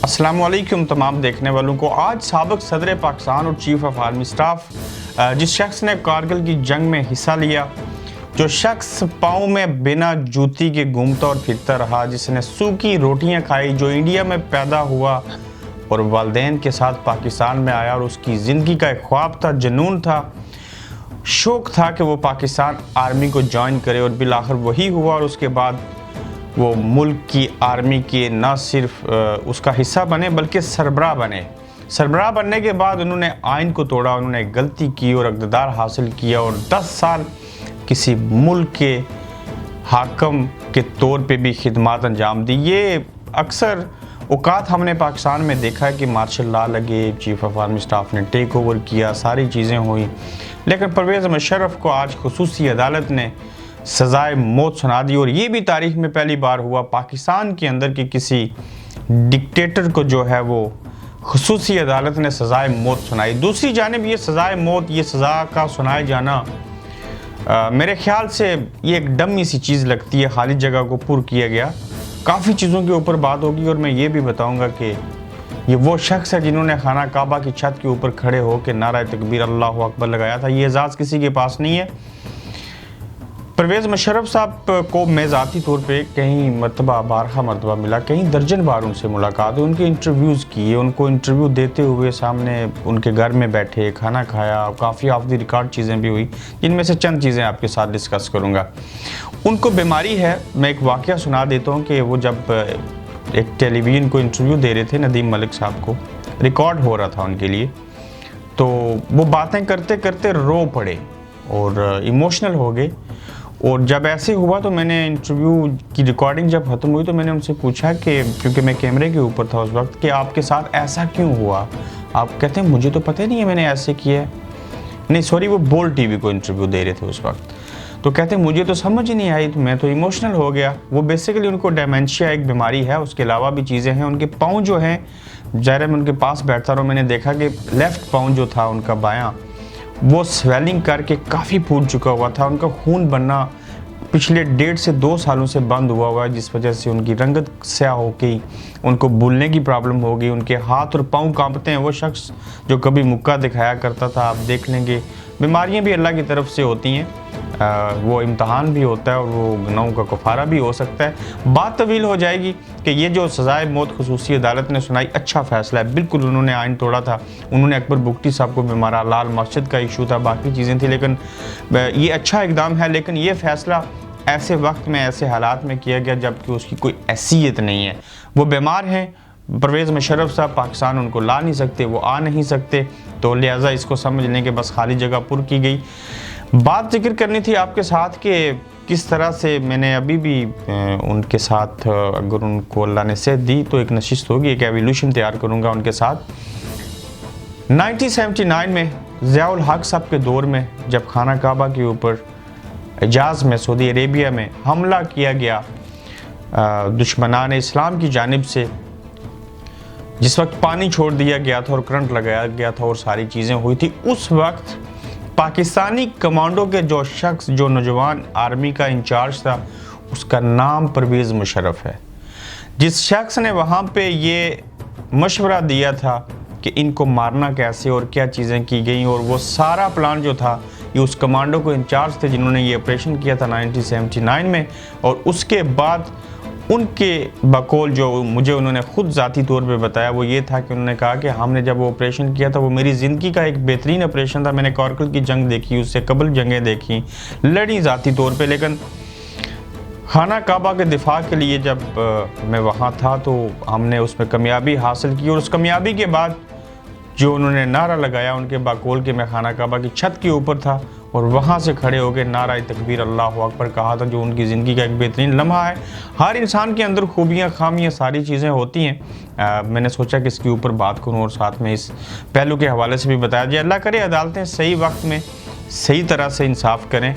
अस्सलामुअलैकुम तमाम देखने वालों को। आज साबिक सदर पाकिस्तान और चीफ ऑफ आर्मी स्टाफ जिस शख्स ने कारगिल की जंग में हिस्सा लिया, जो शख्स पाँव में बिना जूती के घूमता और फिरता रहा, जिसने सूखी रोटियां खाई, जो इंडिया में पैदा हुआ और वालिदैन के साथ पाकिस्तान में आया और उसकी ज़िंदगी का एक ख्वाब था, जुनून था, शौक़ था कि वो पाकिस्तान आर्मी को ज्वाइन करे और बिलाखिर वही हुआ। और उसके बाद वो मुल्क की आर्मी के न सिर्फ उसका हिस्सा बने बल्कि सरबराह बने। सरबराह बनने के बाद उन्होंने आइन को तोड़ा, उन्होंने गलती की और इक़्तिदार हासिल किया और 10 साल किसी मुल्क के हाकम के तौर पे भी खिदमत अंजाम दी। ये अक्सर औकात हमने पाकिस्तान में देखा है कि मार्शल लॉ लगे, चीफ ऑफ आर्मी स्टाफ ने टेक ओवर किया, सारी चीज़ें हुई, लेकिन परवेज़ मुशर्रफ को आज खुसूसी अदालत ने सज़ाए मौत सुना दी। और ये भी तारीख में पहली बार हुआ पाकिस्तान के अंदर कि किसी डिक्टेटर को जो है वो खुसूसी अदालत ने सज़ाए मौत सुनाई। दूसरी जानिब ये सज़ाए मौत, ये सज़ा का सुनाए जाना मेरे ख्याल से ये एक डमी सी चीज़ लगती है, खाली जगह को पुर किया गया। काफ़ी चीज़ों के ऊपर बात होगी और मैं ये भी बताऊँगा कि ये वो शख्स है जिन्होंने खाना काबा की छत के ऊपर खड़े होकर नारा तकबीर अल्लाहु अकबर लगाया था। ये एजाज़ किसी के पास नहीं है। परवेज़ मुशर्रफ साहब को मैं ज़ाती तौर पे कई बारहा मरतबा मिला, कई दर्जन बार उनसे मुलाकात हुई, उनके इंटरव्यूज़ किए, उनको इंटरव्यू देते हुए सामने उनके घर में बैठे, खाना खाया, काफ़ी ऑफ द रिकॉर्ड चीज़ें भी हुई, जिनमें से चंद चीज़ें आपके साथ डिस्कस करूँगा। उनको बीमारी है, मैं एक वाक़या सुना देता हूँ कि वो जब एक टेलीविज़न को इंटरव्यू दे रहे थे, नदीम मलिक साहब को रिकॉर्ड हो रहा था उनके लिए, तो वो बातें करते करते रो पड़े और इमोशनल हो गए। और जब ऐसे हुआ तो मैंने इंटरव्यू की रिकॉर्डिंग जब ख़त्म हुई तो मैंने उनसे पूछा कि, क्योंकि मैं कैमरे के ऊपर था उस वक्त, कि आपके साथ ऐसा क्यों हुआ। आप कहते हैं मुझे तो पता नहीं है मैंने ऐसे किया है। नहीं सॉरी, वो बोल टीवी को इंटरव्यू दे रहे थे उस वक्त। तो कहते हैं मुझे तो समझ ही नहीं आई, तो मैं तो इमोशनल हो गया। वो बेसिकली उनको डेमेंशिया एक बीमारी है, उसके अलावा भी चीज़ें हैं। उनके पाँव जो हैं, ज़ाहिर मैं उनके पास बैठता रहा, मैंने देखा कि लेफ़्ट पाँव जो था उनका बायाँ, वो स्वेलिंग करके काफ़ी फूल चुका हुआ था। उनका खून बनना पिछले 1.5 से 2 सालों से बंद हुआ है, जिस वजह से उनकी रंगत स्याह हो गई, उनको बोलने की प्रॉब्लम हो गई, उनके हाथ और पाँव कांपते हैं। वो शख्स जो कभी मुक्का दिखाया करता था, आप देख लेंगे बीमारियां भी अल्लाह की तरफ से होती हैं, वो इम्तहान भी होता है और वो गुनाहों का कफ़ारा भी हो सकता है। बात तवील हो जाएगी कि ये जो सज़ाए मौत खुसूसी अदालत ने सुनाई, अच्छा फ़ैसला है। बिल्कुल उन्होंने आइन तोड़ा था। उन्होंने अकबर बुगटी साहब को भी मारा, लाल मस्जिद का इशू था, बाकी चीज़ें थी, लेकिन ये अच्छा इक़दाम है। लेकिन ये फ़ैसला ऐसे वक्त में, ऐसे हालात में किया गया जबकि उसकी कोई हैसियत नहीं है। वो बीमार हैं, परवेज़ मुशर्रफ साहब पाकिस्तान उनको ला नहीं सकते, वो आ नहीं सकते, तो लिहाजा इसको समझ लें कि बस खाली जगह पुर की गई। बात जिक्र करनी थी आपके साथ कि किस तरह से मैंने अभी भी उनके साथ, अगर उनको अल्लाह ने सेहत दी तो एक नशिस्त होगी, एक एवोल्यूशन तैयार करूँगा उनके साथ। 1979 में ज़ियाउल हक साहब के दौर में जब खाना काबा के ऊपर हिजाज़ में, सऊदी अरेबिया में हमला किया गया दुश्मनान इस्लाम की जानिब से, जिस वक्त पानी छोड़ दिया गया था और करंट लगाया गया था और सारी चीज़ें हुई थी, उस वक्त पाकिस्तानी कमांडो के जो शख्स, जो नौजवान आर्मी का इंचार्ज था, उसका नाम परवेज़ मुशर्रफ है। जिस शख्स ने वहाँ पे ये मशवरा दिया था कि इनको मारना कैसे और क्या चीज़ें की गई, और वो सारा प्लान जो था ये उस कमांडो को इंचार्ज थे जिन्होंने ये ऑपरेशन किया था 1979 में। और उसके बाद उनके बकौल जो मुझे उन्होंने ख़ुद ज़ाती तौर पे बताया, वो ये था कि उन्होंने कहा कि हमने जब वो ऑपरेशन किया था वो मेरी ज़िंदगी का एक बेहतरीन ऑपरेशन था। मैंने कारगिल की जंग देखी, उससे कबल जंगें देखी, लड़ी ज़ाती तौर पे, लेकिन खाना काबा के दिफा के लिए जब मैं वहाँ था तो हमने उसमें कामयाबी हासिल की। और उस कामयाबी के बाद जो उन्होंने नारा लगाया उनके बाकोल के, मैं खाना काबा की छत के ऊपर था और वहाँ से खड़े होकर नारा तकबीर अल्लाहु अकबर कहा था, जो उनकी ज़िंदगी का एक बेहतरीन लम्हा है। हर इंसान के अंदर खूबियाँ, खामियाँ, सारी चीज़ें होती हैं। मैंने सोचा कि इसके ऊपर बात करूँ और साथ में इस पहलू के हवाले से भी बताया जाए। अल्लाह करे अदालतें सही वक्त में सही तरह से इंसाफ करें।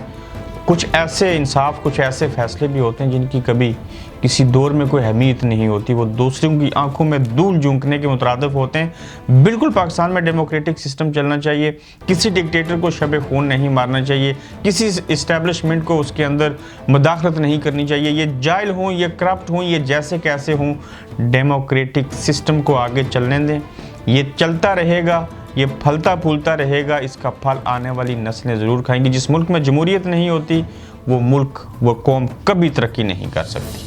कुछ ऐसे इंसाफ, कुछ ऐसे फ़ैसले भी होते हैं जिनकी कभी किसी दौर में कोई अहमियत नहीं होती, वो दूसरों की आंखों में धूल झोंकने के मुतरादिफ होते हैं। बिल्कुल पाकिस्तान में डेमोक्रेटिक सिस्टम चलना चाहिए, किसी डिक्टेटर को शब खून नहीं मारना चाहिए, किसी इस्टेब्लिशमेंट को उसके अंदर मुदाखलत नहीं करनी चाहिए। ये जाहिल हों, ये करप्ट हों, ये जैसे कैसे हों, डेमोक्रेटिक सिस्टम को आगे चलने दें। ये चलता रहेगा, ये फलता फूलता रहेगा, इसका फल आने वाली नस्लें ज़रूर खाएंगी। जिस मुल्क में जमहूरियत नहीं होती वो मुल्क, वो कौम कभी तरक्की नहीं कर सकती।